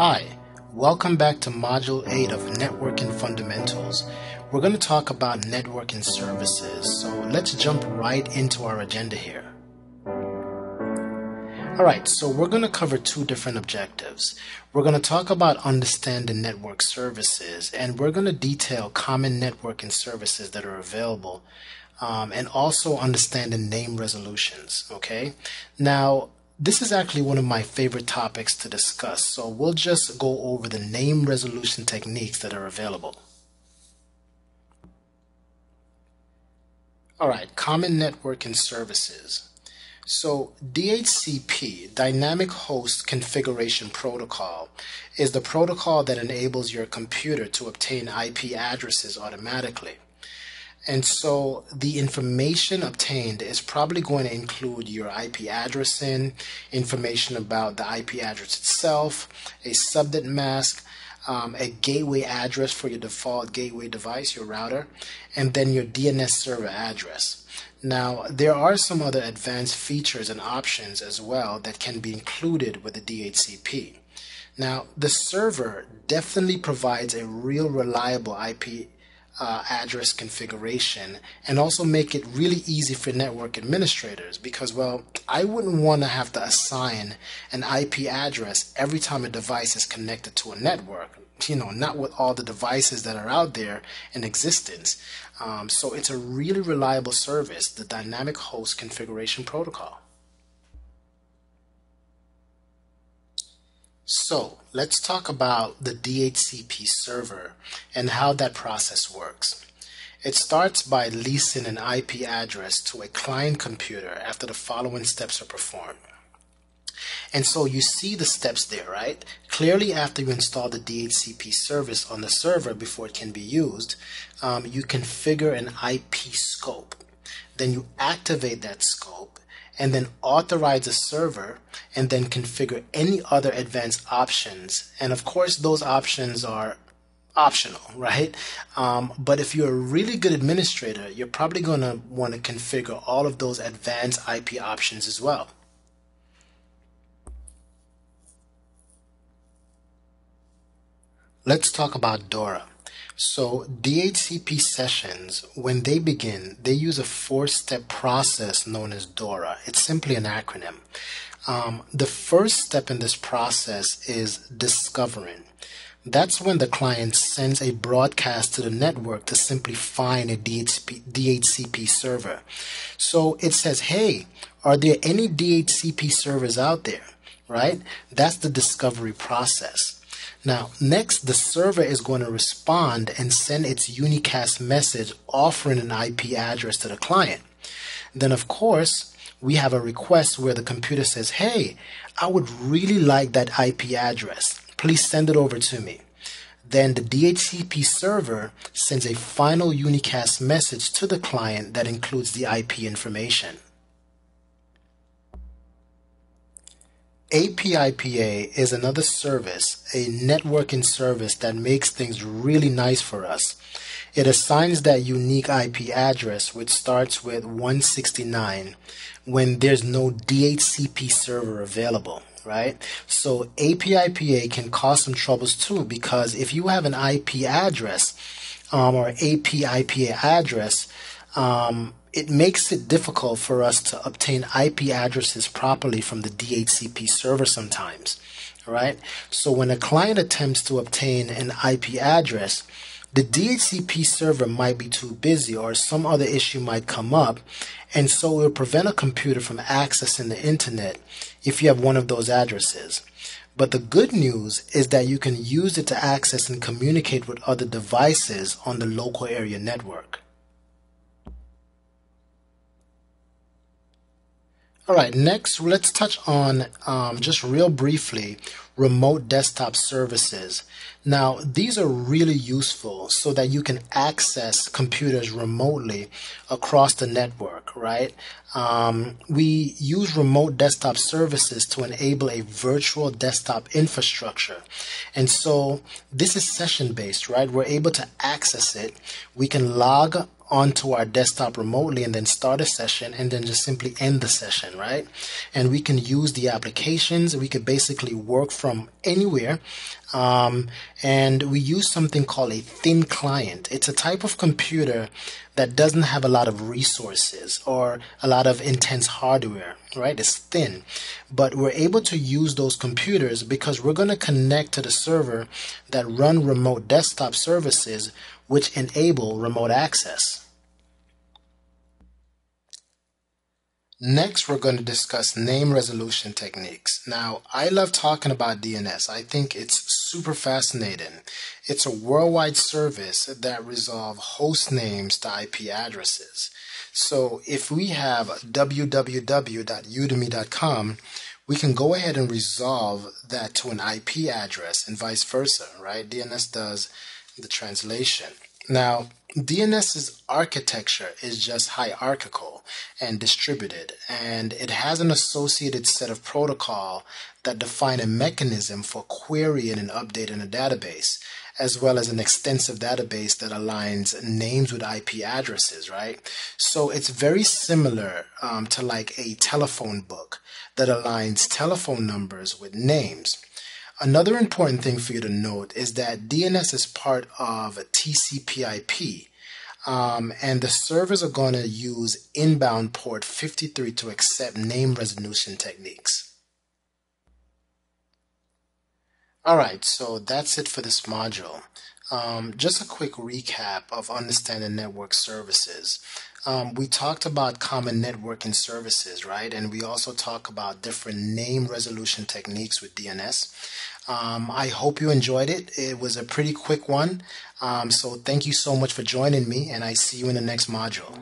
Hi, welcome back to Module 8 of Networking Fundamentals. We're going to talk about networking services, so let's jump right into our agenda here. Alright, so we're going to cover two different objectives. We're going to talk about understanding network services, and we're going to detail common networking services that are available, and also understanding name resolutions, okay? Now, this is actually one of my favorite topics to discuss, so we'll just go over the name resolution techniques that are available. Alright, common networking services. So DHCP, Dynamic Host Configuration Protocol, is the protocol that enables your computer to obtain IP addresses automatically. And so the information obtained is probably going to include your IP addressing, information about the IP address itself, a subnet mask, a gateway address for your default gateway device, your router, and then your DNS server address. Now, there are some other advanced features and options as well that can be included with the DHCP. Now, the server definitely provides a real reliable IP address configuration and also make it really easy for network administrators because, well, I wouldn't want to have to assign an IP address every time a device is connected to a network, not with all the devices that are out there in existence. So it's a really reliable service, the Dynamic Host Configuration Protocol. So let's talk about the DHCP server and how that process works. It starts by leasing an IP address to a client computer after the following steps are performed. And so you see the steps there, right? Clearly, after you install the DHCP service on the server before it can be used, you configure an IP scope. Then you activate that scope and then authorize the server and then configure any other advanced options. And of course, those options are optional, right? But if you're a really good administrator, you're probably going to want to configure all of those advanced IP options as well. Let's talk about DORA. So DHCP sessions, when they begin, they use a four-step process known as DORA. It's simply an acronym. The first step in this process is discovering. That's when the client sends a broadcast to the network to simply find a DHCP server. So it says, hey, are there any DHCP servers out there, right? That's the discovery process. Now, next, the server is going to respond and send its unicast message offering an IP address to the client. Then, of course, we have a request where the computer says, hey, I would really like that IP address. Please send it over to me. Then the DHCP server sends a final unicast message to the client that includes the IP information. APIPA is another service, a networking service that makes things really nice for us. It assigns that unique IP address which starts with 169 when there's no DHCP server available, right? So APIPA can cause some troubles too, because if you have an IP address or APIPA address, it makes it difficult for us to obtain IP addresses properly from the DHCP server sometimes, right? So when a client attempts to obtain an IP address, the DHCP server might be too busy or some other issue might come up, and so it will prevent a computer from accessing the internet if you have one of those addresses. But the good news is that you can use it to access and communicate with other devices on the local area network. Alright, next let's touch on, just real briefly, remote desktop services. Now, these are really useful so that you can access computers remotely across the network, right? We use remote desktop services to enable a virtual desktop infrastructure. And so this is session-based, right? We're able to access it. We can log onto our desktop remotely and then start a session and then just simply end the session, right? And we can use the applications. We could basically work from anywhere. And we use something called a thin client. It's a type of computer that doesn't have a lot of resources or a lot of intense hardware, right? It's thin. But we're able to use those computers because we're going to connect to the server that run remote desktop services which enable remote access. Next, we're going to discuss name resolution techniques. Now, I love talking about DNS. I think it's super fascinating. It's a worldwide service that resolves host names to IP addresses. So if we have www.udemy.com, we can go ahead and resolve that to an IP address and vice versa, right? DNS does the translation. Now, DNS's architecture is just hierarchical and distributed, and it has an associated set of protocol that define a mechanism for querying and updating a database, as well as an extensive database that aligns names with IP addresses, right? So it's very similar to like a telephone book that aligns telephone numbers with names. Another important thing for you to note is that DNS is part of TCP/IP, and the servers are going to use inbound port 53 to accept name resolution techniques. Alright, so that's it for this module. Just a quick recap of understanding network services. We talked about common networking services, right? And we also talk about different name resolution techniques with DNS. I hope you enjoyed it. It was a pretty quick one. So thank you so much for joining me, and I see you in the next module.